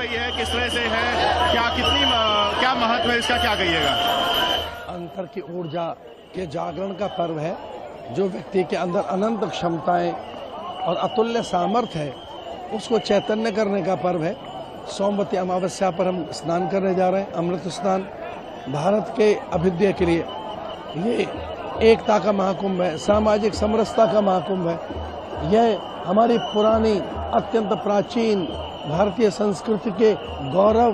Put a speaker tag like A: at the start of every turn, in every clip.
A: गई है, किस तरह से है, क्या महत्व है इसका, क्या कहिएगा?
B: अंतर की ऊर्जा के जागरण का पर्व है, जो व्यक्ति के अंदर अनंत क्षमताएं और अतुल्य सामर्थ्य है उसको चैतन्य करने का पर्व है। सोमवती अमावस्या पर हम स्नान करने जा रहे हैं, अमृत स्नान। भारत के अभ्युदय के लिए ये एकता का महाकुंभ है, सामाजिक समरसता का महाकुंभ है। यह हमारी पुरानी अत्यंत प्राचीन भारतीय संस्कृति के गौरव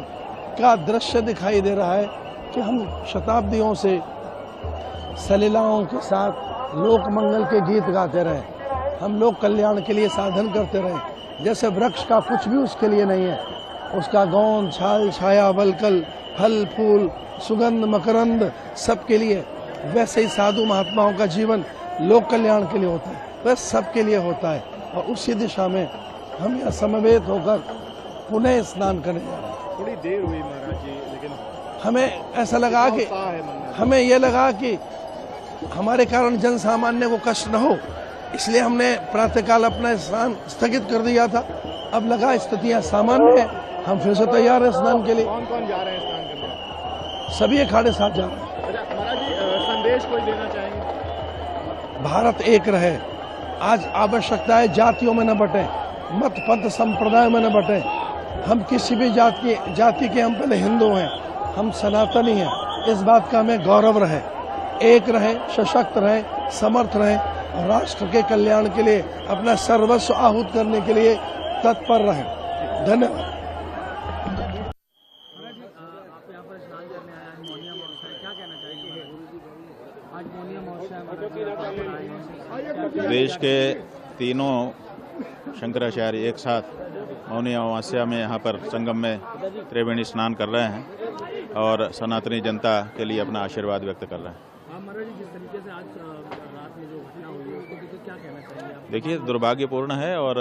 B: का दृश्य दिखाई दे रहा है कि हम शताब्दियों से सलीलाओं के साथ लोक मंगल के गीत गाते रहे, हम लोग कल्याण के लिए साधन करते रहे। जैसे वृक्ष का कुछ भी उसके लिए नहीं है, उसका गोंद, छाल, छाया, वलकल, फल, फूल, सुगंध, मकरंद सबके लिए, वैसे ही साधु महात्माओं का जीवन लोक कल्याण के लिए होता है, वह सबके लिए होता है। और उसी दिशा में हम यह समवेत होकर पुनः स्नान करने जा रहे हैं।
A: थोड़ी देर हुई महाराज जी, लेकिन
B: हमें ऐसा लगा कि हमें यह लगा कि हमारे कारण जन सामान्य को कष्ट न हो, इसलिए हमने प्रातःकाल अपना स्नान स्थगित कर दिया था। अब लगा स्थितियां सामान्य है, हम फिर से तैयार हैं स्नान के लिए।
A: कौन कौन जा रहे हैं स्नान करने?
B: सभी अखाड़े साथ जा रहे हैं।
A: अच्छा महाराज जी, संदेश कोई देना चाहेंगे?
B: भारत एक रहे। आज आवश्यकता है जातियों में न बटे, मत पंथ संप्रदाय में न बटे। हम किसी भी जाति के हम पहले हिंदू हैं, हम सनातनी हैं, इस बात का हमें गौरव रहे। एक रहे, सशक्त रहे, समर्थ रहे और राष्ट्र के कल्याण के लिए अपना सर्वस्व आहूत करने के लिए तत्पर रहे। धन्यवाद।
C: देश के तीनों शंकराचार्य एक साथ मौनी अमावस्या में यहाँ पर संगम में त्रिवेणी स्नान कर रहे हैं और सनातनी जनता के लिए अपना आशीर्वाद व्यक्त कर रहे हैं।
D: जिस तरीके से आज रात में जो घटना हुई है उसको देखिए, क्या कहना चाहेंगे आप?
C: देखिए, दुर्भाग्यपूर्ण है और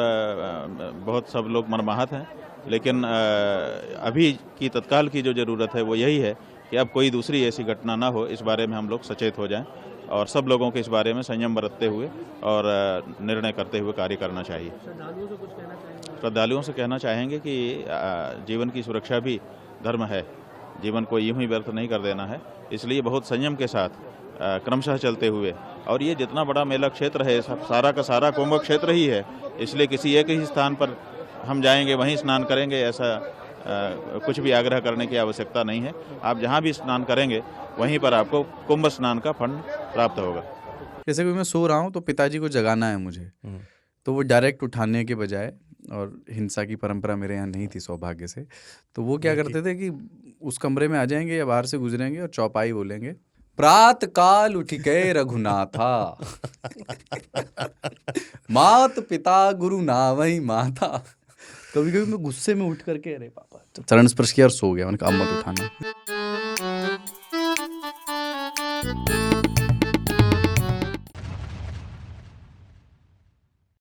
C: बहुत सब लोग मर्माहत हैं, लेकिन अभी की तत्काल की जो ज़रूरत है वो यही है कि अब कोई दूसरी ऐसी घटना ना हो, इस बारे में हम लोग सचेत हो जाएं और सब लोगों को इस बारे में संयम बरतते हुए और निर्णय करते हुए कार्य करना चाहिए।
D: श्रद्धालुओं से कुछ कहना चाहेंगे?
C: श्रद्धालुओं से कहना चाहेंगे कि जीवन की सुरक्षा भी धर्म है, जीवन को यूं ही व्यर्थ नहीं कर देना है, इसलिए बहुत संयम के साथ क्रमशः चलते हुए, और ये जितना बड़ा मेला क्षेत्र है सारा का सारा कुंभ क्षेत्र ही है, इसलिए किसी एक ही स्थान पर हम जाएंगे वहीं स्नान करेंगे ऐसा कुछ भी आग्रह करने की आवश्यकता नहीं है। आप जहाँ भी स्नान करेंगे वहीं पर आपको कुंभ स्नान का फंड प्राप्त होगा।
E: जैसे कि मैं सो रहा हूँ तो पिताजी को जगाना है मुझे, तो वो डायरेक्ट उठाने के बजाय, और हिंसा की परंपरा मेरे यहाँ नहीं थी सौभाग्य से, तो वो क्या करते थे कि उस कमरे में आ जाएंगे या बाहर से गुजरेंगे और चौपाई बोलेंगे, प्रात काल उठ गए रघुनाथा मात पिता गुरु नावई माता। कभी कभी मैं गुस्से में उठ करके, अरे पापा, चरण स्पर्श किया और सो गया। मैंने कहा अब मत उठाना।